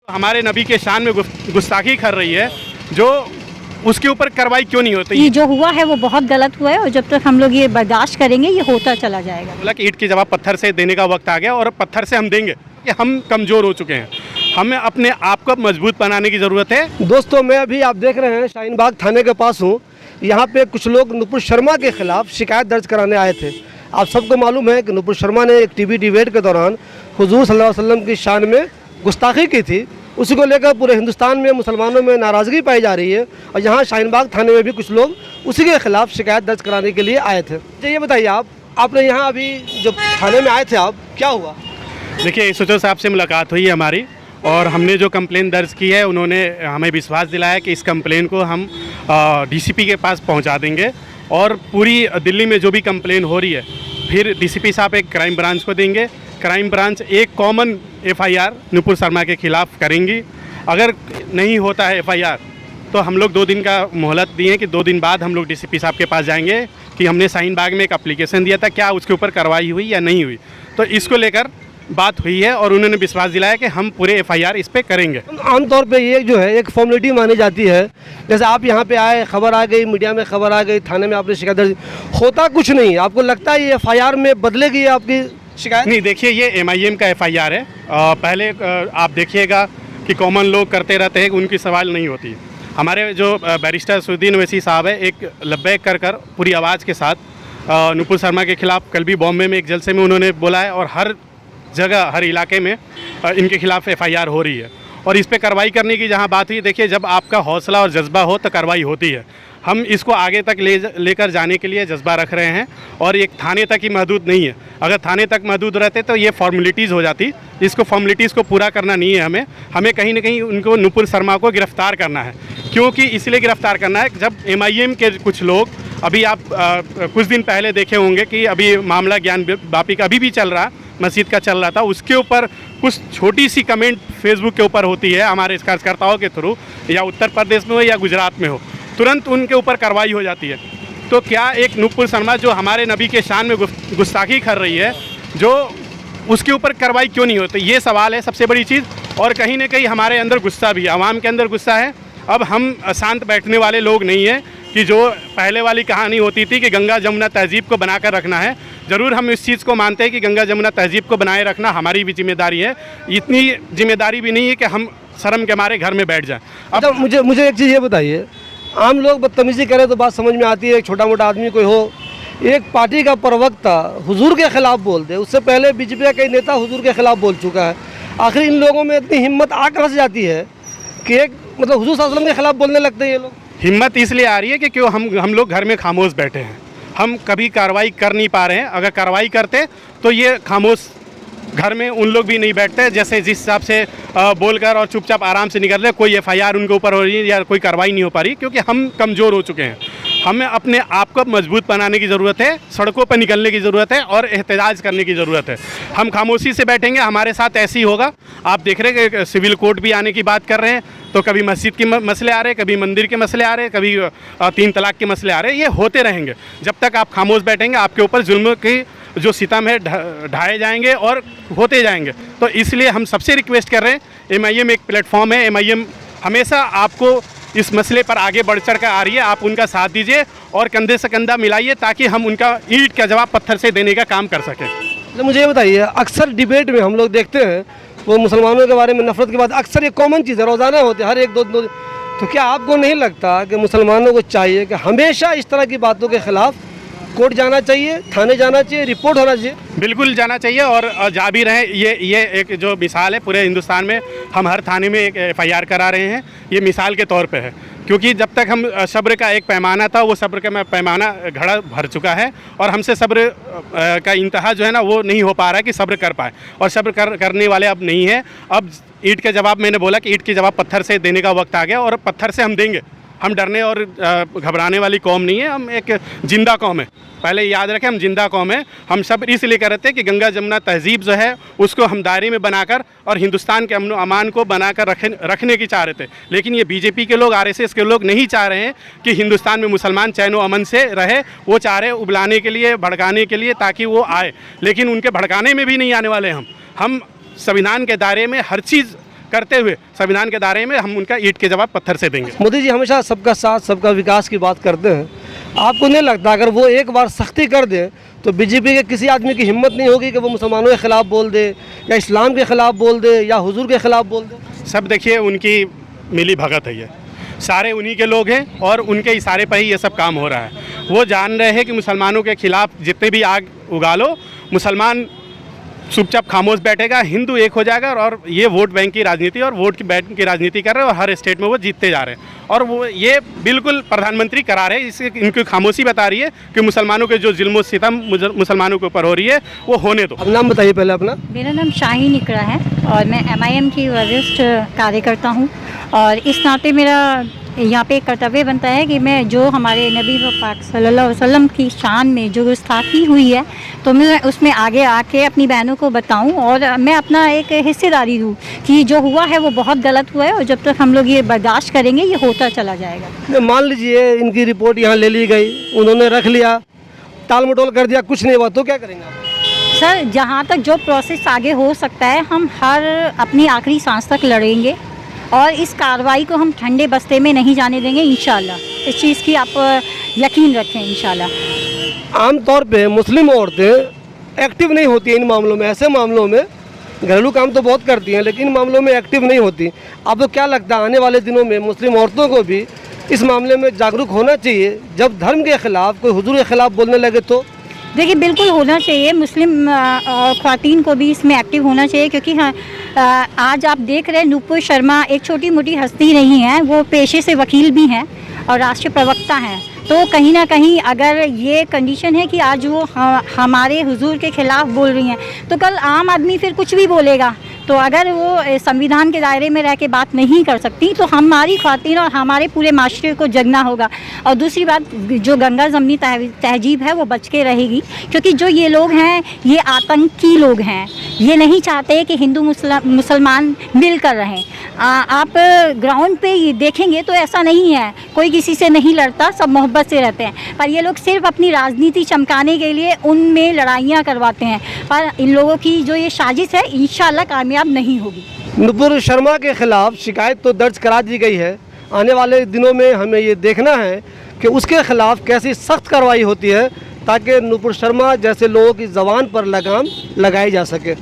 हमारे नबी के शान में गुस्ताखी कर रही है, जो उसके ऊपर कार्रवाई क्यों नहीं होती? ये जो हुआ है वो बहुत गलत हुआ है और जब तक हम लोग ये बर्दाश्त करेंगे ये होता चला जाएगा। बोला कि ईंट के जवाब पत्थर से देने का वक्त आ गया और पत्थर से हम देंगे कि हम कमज़ोर हो चुके हैं। हमें अपने आप को मजबूत बनाने की ज़रूरत है। दोस्तों, मैं अभी आप देख रहे हैं शाहीन बाग थाने के पास हूँ। यहाँ पे कुछ लोग नुपुर शर्मा के खिलाफ शिकायत दर्ज कराने आए थे। आप सबको मालूम है कि नुपुर शर्मा ने एक टीवी डिबेट के दौरान हुजूर सल्लल्लाहु अलैहि वसल्लम की शान में गुस्ताखी की थी। उसी को लेकर पूरे हिंदुस्तान में मुसलमानों में नाराज़गी पाई जा रही है और यहाँ शाहीन बाग थाने में भी कुछ लोग उसी के खिलाफ शिकायत दर्ज कराने के लिए आए थे। तो ये बताइए, आपने यहाँ अभी जो थाने में आए थे, आप क्या हुआ? देखिए, एसएचओ साहब से मुलाकात हुई है हमारी और हमने जो कंप्लेन दर्ज की है, उन्होंने हमें विश्वास दिलाया कि इस कंप्लेन को हम डीसीपी के पास पहुंचा देंगे और पूरी दिल्ली में जो भी कंप्लेन हो रही है फिर डीसीपी साहब एक क्राइम ब्रांच को देंगे। क्राइम ब्रांच एक कॉमन एफआईआर नुपुर शर्मा के खिलाफ करेंगी। अगर नहीं होता है एफआईआर तो हम लोग 2 दिन का मोहलत दिए कि 2 दिन बाद हम लोग डीसीपी साहब के पास जाएंगे कि हमने शाहीन बाग में एक एप्लीकेशन दिया था, क्या उसके ऊपर कार्रवाई हुई या नहीं हुई। तो इसको लेकर बात हुई है और उन्होंने विश्वास दिलाया कि हम पूरे एफआईआर इस पे करेंगे। आमतौर पे ये जो है एक फॉर्मेलिटी मानी जाती है। जैसे आप यहाँ पे आए, खबर आ गई, मीडिया में खबर आ गई, थाने में आपने शिकायत दर्ज, होता कुछ नहीं। आपको लगता है ये एफआईआर में बदलेगी आपकी शिकायत? नहीं, देखिए, ये एमआईएम का एफआईआर है। पहले आप देखिएगा कि कॉमन लोग करते रहते हैं, उनकी सवाल नहीं होती। हमारे जो बैरिस्टर सुदीन ओवैसी साहब है, एक लब्बैक कर पूरी आवाज़ के साथ नुपुर शर्मा के खिलाफ कल भी बॉम्बे में एक जलसे में उन्होंने बोला है और हर जगह हर इलाके में इनके खिलाफ एफआईआर हो रही है और इस पे कार्रवाई करने की जहां बात हुई, देखिए, जब आपका हौसला और जज्बा हो तो कार्रवाई होती है। हम इसको आगे तक लेकर जाने के लिए जज्बा रख रहे हैं और एक थाने तक ही महदूद नहीं है। अगर थाने तक महदूद रहते तो ये फॉर्मेलिटीज़ हो जाती। इसको फॉर्मेलिटीज़ को पूरा करना नहीं है, हमें कहीं ना कहीं उनको नुपुर शर्मा को गिरफ़्तार करना है। क्योंकि इसलिए गिरफ़्तार करना है, जब एमआईएम के कुछ लोग, अभी आप कुछ दिन पहले देखे होंगे कि अभी मामला ज्ञान वापी का अभी भी चल रहा, मस्जिद का चल रहा था, उसके ऊपर कुछ छोटी सी कमेंट फेसबुक के ऊपर होती है हमारे कार्यकर्ताओं के थ्रू, या उत्तर प्रदेश में हो या गुजरात में हो, तुरंत उनके ऊपर कार्रवाई हो जाती है। तो क्या एक नुपुर शर्मा जो हमारे नबी के शान में गुस्ताखी कर रही है, जो उसके ऊपर कार्रवाई क्यों नहीं होती, ये सवाल है सबसे बड़ी चीज़। और कहीं ना कहीं हमारे अंदर गुस्सा भी, आवाम के अंदर गुस्सा है। अब हम शांत बैठने वाले लोग नहीं हैं कि जो पहले वाली कहानी होती थी कि गंगा जमुना तहज़ीब को बनाकर रखना है। ज़रूर हम इस चीज़ को मानते हैं कि गंगा जमुना तहज़ीब को बनाए रखना हमारी भी जिम्मेदारी है। इतनी जिम्मेदारी भी नहीं है कि हम शर्म के मारे घर में बैठ जाएं। अब मुझे एक चीज़ ये बताइए, आम लोग बदतमीज़ी करें तो बात समझ में आती है, एक छोटा मोटा आदमी कोई हो, एक पार्टी का प्रवक्ता हुजूर के खिलाफ बोल दे, उससे पहले बीजेपी का कई नेता हुजूर के खिलाफ बोल चुका है। आखिर इन लोगों में इतनी हिम्मत आ कहाँ से जाती है कि एक मतलब हुजूर सल्लल्लाहु अलैहि वसल्लम के खिलाफ बोलने लगते हैं ये लोग? हिम्मत इसलिए आ रही है कि क्यों हम लोग घर में खामोश बैठे हैं, हम कभी कार्रवाई कर नहीं पा रहे हैं। अगर कार्रवाई करते तो ये खामोश घर में उन लोग भी नहीं बैठते, जैसे जिस हिसाब से बोलकर और चुपचाप आराम से निकल रहे, कोई एफआईआर उनके ऊपर हो रही है या कोई कार्रवाई नहीं हो पा रही, क्योंकि हम कमज़ोर हो चुके हैं। हमें अपने आप को मजबूत बनाने की ज़रूरत है, सड़कों पर निकलने की ज़रूरत है और एहतजाज करने की ज़रूरत है। हम खामोशी से बैठेंगे, हमारे साथ ऐसे ही होगा। आप देख रहे हैं कि सिविल कोर्ट भी आने की बात कर रहे हैं, तो कभी मस्जिद के मसले आ रहे हैं, कभी मंदिर के मसले आ रहे हैं, कभी 3 तलाक के मसले आ रहे हैं। ये होते रहेंगे जब तक आप खामोश बैठेंगे। आपके ऊपर जुल्म की जो सितम है ढाए जाएंगे और होते जाएंगे। तो इसलिए हम सबसे रिक्वेस्ट कर रहे हैं, एमआईएम एक प्लेटफॉर्म है, एमआईएम हमेशा आपको इस मसले पर आगे बढ़ चढ़ कर आ रही है। आप उनका साथ दीजिए और कंधे से कंधा मिलाइए ताकि हम उनका ईंट का जवाब पत्थर से देने का काम कर सकें। तो मुझे ये बताइए, अक्सर डिबेट में हम लोग देखते हैं वो मुसलमानों के बारे में नफरत के बाद अक्सर ये कॉमन चीज़ है, रोज़ाना होती है, हर एक दो। तो क्या आपको नहीं लगता कि मुसलमानों को चाहिए कि हमेशा इस तरह की बातों के खिलाफ कोर्ट जाना चाहिए, थाने जाना चाहिए, रिपोर्ट होना चाहिए? बिल्कुल जाना चाहिए और जा भी रहे। ये एक जो मिसाल है, पूरे हिंदुस्तान में हम हर थाने में एक एफआईआर करा रहे हैं, ये मिसाल के तौर पे है। क्योंकि जब तक हम सब्र का एक पैमाना था, वो सब्र का पैमाना घड़ा भर चुका है और हमसे सब्र का इंतहा जो है ना, वो नहीं हो पा रहा है कि सब्र कर पाए, और सब्र करने वाले अब नहीं है। अब ईंट के जवाब, मैंने बोला कि ईंट के जवाब पत्थर से देने का वक्त आ गया और पत्थर से हम देंगे। हम डरने और घबराने वाली कौम नहीं है, हम एक जिंदा कौम है। पहले याद रखें, हम जिंदा कौम है। हम सब इसलिए कर रहे थे कि गंगा जमुना तहज़ीब जो है उसको हम दायरे में बनाकर और हिंदुस्तान के अमन अमान को बनाकर रखने की चाह रहे थे। लेकिन ये बीजेपी के लोग, आरएसएस के लोग नहीं चाह रहे हैं कि हिंदुस्तान में मुसलमान चैन व अमन से रहे। वो चाह रहे हैं उबलाने के लिए, भड़काने के लिए, ताकि वो आए। लेकिन उनके भड़काने में भी नहीं आने वाले हम संविधान के दायरे में हर चीज़ करते हुए संविधान के दायरे में हम उनका ईंट के जवाब पत्थर से देंगे। मोदी जी हमेशा सबका साथ सबका विकास की बात करते हैं, आपको नहीं लगता अगर वो एक बार सख्ती कर दें तो बीजेपी के किसी आदमी की हिम्मत नहीं होगी कि वो मुसलमानों के ख़िलाफ़ बोल दे या इस्लाम के ख़िलाफ़ बोल दे या हुजूर के ख़िलाफ़ बोल दे? सब देखिए उनकी मिली भगत है, ये सारे उन्हीं के लोग हैं और उनके इशारे पर ही ये सब काम हो रहा है। वो जान रहे हैं कि मुसलमानों के खिलाफ जितने भी आग उगा लो, मुसलमान चुपचाप खामोश बैठेगा, हिंदू एक हो जाएगा। और ये वोट बैंक की राजनीति और वोट की बैंक की राजनीति कर रहे हैं और हर स्टेट में वो जीतते जा रहे हैं। और वो ये बिल्कुल प्रधानमंत्री करा रहे हैं, इससे इनकी खामोशी बता रही है कि मुसलमानों के जो जुल्म सितम मुसलमानों के ऊपर हो रही है वो होने दो। अब नाम बताइए पहले अपना। मेरा नाम शाहीन इकरा है और मैं MIM की वरिष्ठ कार्यकर्ता हूँ और इस नाते मेरा यहाँ पे एक कर्तव्य बनता है कि मैं जो हमारे नबी पाक सल्लल्लाहु अलैहि वसल्लम की शान में जो गुस्ताखी हुई है तो मैं उसमें आगे आके अपनी बहनों को बताऊं और मैं अपना एक हिस्सेदारी दूं कि जो हुआ है वो बहुत गलत हुआ है और जब तक हम लोग ये बर्दाश्त करेंगे ये होता चला जाएगा। मान लीजिए इनकी रिपोर्ट यहाँ ले ली गई, उन्होंने रख लिया, टाल मटोल कर दिया, कुछ नहीं हुआ तो क्या करेंगे आप? सर जहाँ तक जो प्रोसेस आगे हो सकता है हम हर अपनी आखिरी सांस तक लड़ेंगे और इस कार्रवाई को हम ठंडे बस्ते में नहीं जाने देंगे इंशाल्लाह। इस चीज़ की आप यकीन रखें इंशाल्लाह। आम तौर पे मुस्लिम औरतें एक्टिव नहीं होती इन मामलों में, ऐसे मामलों में घरेलू काम तो बहुत करती हैं लेकिन इन मामलों में एक्टिव नहीं होती। आपको क्या लगता है आने वाले दिनों में मुस्लिम औरतों को भी इस मामले में जागरूक होना चाहिए? जब धर्म के ख़िलाफ़ कोई हुजूर के ख़िलाफ़ बोलने लगे तो देखिए बिल्कुल होना चाहिए, मुस्लिम ख़वातीन को भी इसमें एक्टिव होना चाहिए क्योंकि हाँ आज आप देख रहे हैं नूपुर शर्मा एक छोटी मोटी हस्ती नहीं है, वो पेशे से वकील भी हैं और राष्ट्रीय प्रवक्ता हैं। तो कहीं ना कहीं अगर ये कंडीशन है कि आज वो हमारे हुजूर के ख़िलाफ़ बोल रही हैं तो कल आम आदमी फिर कुछ भी बोलेगा। तो अगर वो संविधान के दायरे में रह के बात नहीं कर सकती तो हमारी ख़वातीन और हमारे पूरे माशरे को जगना होगा। और दूसरी बात जो गंगा ज़मनी तहजीब है वो बच के रहेगी क्योंकि जो ये लोग हैं ये आतंकी लोग हैं, ये नहीं चाहते कि हिंदू मुसलमान मिल कर रहें। आप ग्राउंड पे ये देखेंगे तो ऐसा नहीं है, कोई किसी से नहीं लड़ता, सब मोहब्बत से रहते हैं। पर ये लोग सिर्फ अपनी राजनीति चमकाने के लिए उनमें लड़ाइयाँ करवाते हैं। पर इन लोगों की जो ये साजिश है इंशाल्लाह कामयाब नहीं होगी। नूपुर शर्मा के खिलाफ शिकायत तो दर्ज करा दी गई है, आने वाले दिनों में हमें ये देखना है कि उसके खिलाफ कैसी सख्त कार्रवाई होती है ताकि नूपुर शर्मा जैसे लोगों की ज़बान पर लगाम लगाई जा सके।